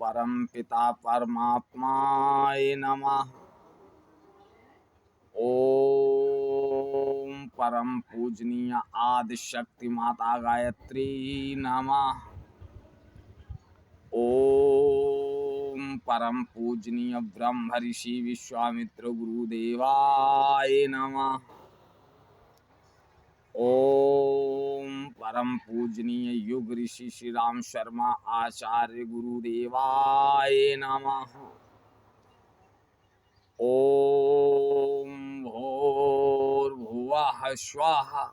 परमपिता परमात्माय नमः। ओम परम पूजनीय आदि शक्ति माता गायत्री नमः। ओम परम पूजनीय ब्रह्म ऋषि विश्वामित्र गुरुदेवाय नमः। ओम परम पूजनीय युग ऋषि श्री राम शर्मा आचार्य गुरुदेवाय नमः। ओम भूर्भुवः स्वः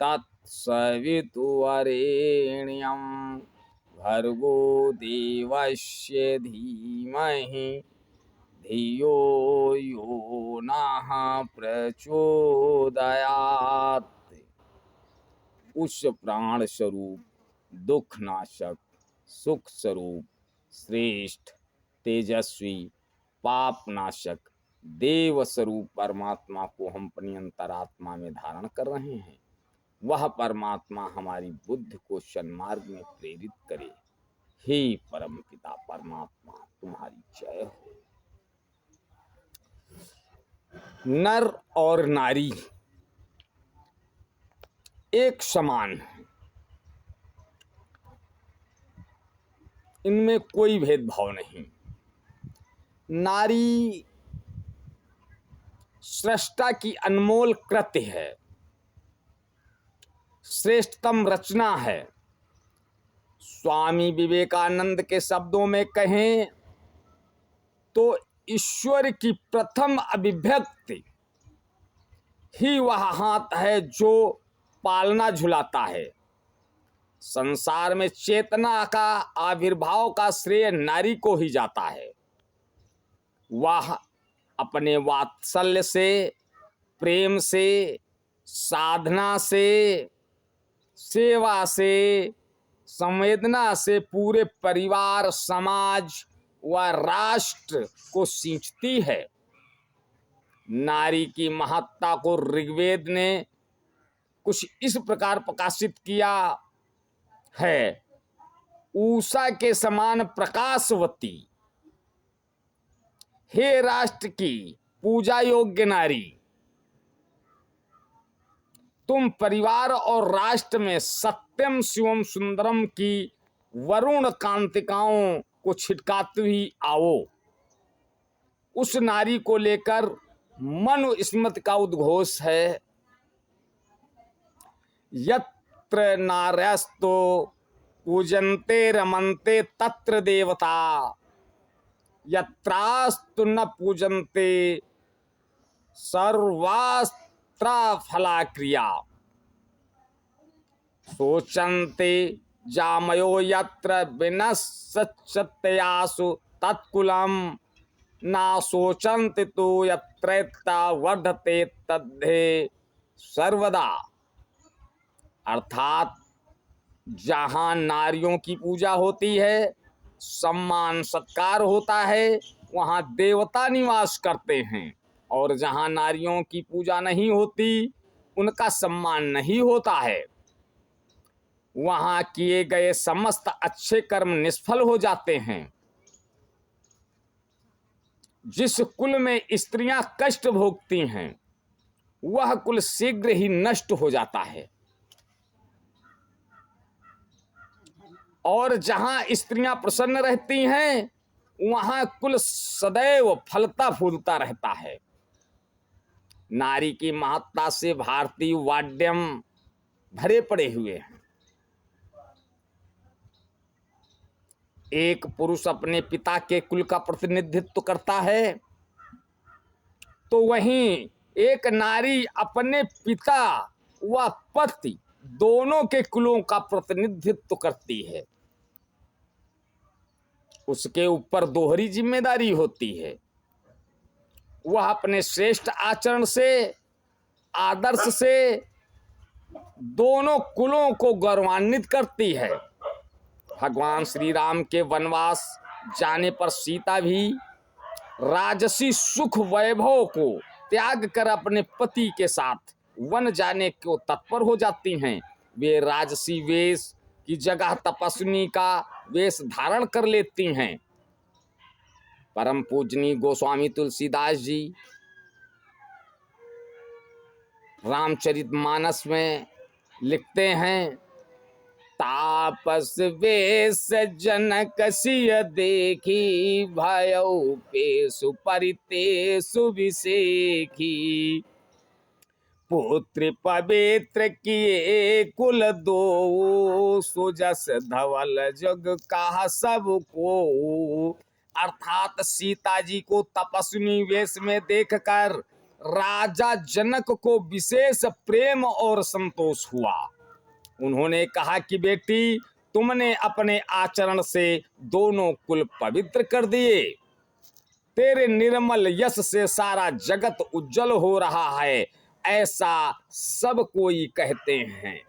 तत्सवितुर्वरेण्यं भर्गो देवस्य धीमहि धियो यो नः प्रचोदयात्। उस प्राण स्वरूप, दुख नाशक, सुख स्वरूप, श्रेष्ठ, तेजस्वी, पाप नाशक, देव स्वरूप परमात्मा को हम अपनी अंतरात्मा में धारण कर रहे हैं। वह परमात्मा हमारी बुद्धि को सन्मार्ग में प्रेरित करे। हे परम पिता परमात्मा, तुम्हारी जय हो। नर और नारी एक समान है, इनमें कोई भेदभाव नहीं। नारी सृष्टा की अनमोल कृत्य है, श्रेष्ठतम रचना है। स्वामी विवेकानंद के शब्दों में कहें तो ईश्वर की प्रथम अभिव्यक्ति ही वह हाथ है जो पालना झुलाता है। संसार में चेतना का आविर्भाव का श्रेय नारी को ही जाता है। वह अपने वात्सल्य से, प्रेम से, साधना से, सेवा से, संवेदना से पूरे परिवार, समाज व राष्ट्र को सींचती है। नारी की महत्ता को ऋग्वेद ने कुछ इस प्रकार प्रकाशित किया है। ऊषा के समान प्रकाशवती, हे राष्ट्र की पूजा योग्य नारी, तुम परिवार और राष्ट्र में सत्यम शिवम सुंदरम की वरुण कांतिकाओं को छिटकाते हुई आओ। उस नारी को लेकर मनुस्मृति का उद्घोष है, यत्र नार्यस्तो पूजन्ते रमन्ते तत्र देवता, यत्रास्तु न पूजन्ते सर्वास्त्र फला क्रिया। शोचन्ते जामयो यत्र विनश्यत्यासु तत्कुलम, ना शोचन्ते तो यत्रैता वर्धते तद्धे सर्वदा। अर्थात जहाँ नारियों की पूजा होती है, सम्मान सत्कार होता है, वहाँ देवता निवास करते हैं। और जहाँ नारियों की पूजा नहीं होती, उनका सम्मान नहीं होता है, वहाँ किए गए समस्त अच्छे कर्म निष्फल हो जाते हैं। जिस कुल में स्त्रियां कष्ट भोगती हैं, वह कुल शीघ्र ही नष्ट हो जाता है। और जहां स्त्रियां प्रसन्न रहती हैं, वहां कुल सदैव फलता फूलता रहता है। नारी की महत्ता से भारतीय वाद्यम भरे पड़े हुए हैं। एक पुरुष अपने पिता के कुल का प्रतिनिधित्व करता है, तो वहीं एक नारी अपने पिता व पति दोनों के कुलों का प्रतिनिधित्व करती है। उसके ऊपर दोहरी जिम्मेदारी होती है। वह अपने श्रेष्ठ आचरण से, आदर्श से दोनों कुलों को गौरवान्वित करती है। भगवान श्री राम के वनवास जाने पर सीता भी राजसी सुख वैभव को त्याग कर अपने पति के साथ वन जाने को तत्पर हो जाती हैं। वे राजसी वेश की जगह तपस्विनी का वेश धारण कर लेती हैं। परम पूजनीय गोस्वामी तुलसीदास जी रामचरितमानस में लिखते हैं, तापस वेश जनक सिय देखी, भयउ पेशु परितेषु विसेखी। पुत्र पवित्र किए कुल दो, सुजस धवल जग कहा सबको। अर्थात सीता जी को तपस्विनी वेश में देखकर राजा जनक को विशेष प्रेम और संतोष हुआ। उन्होंने कहा कि बेटी, तुमने अपने आचरण से दोनों कुल पवित्र कर दिए। तेरे निर्मल यश से सारा जगत उज्जवल हो रहा है, ऐसा सब कोई कहते हैं।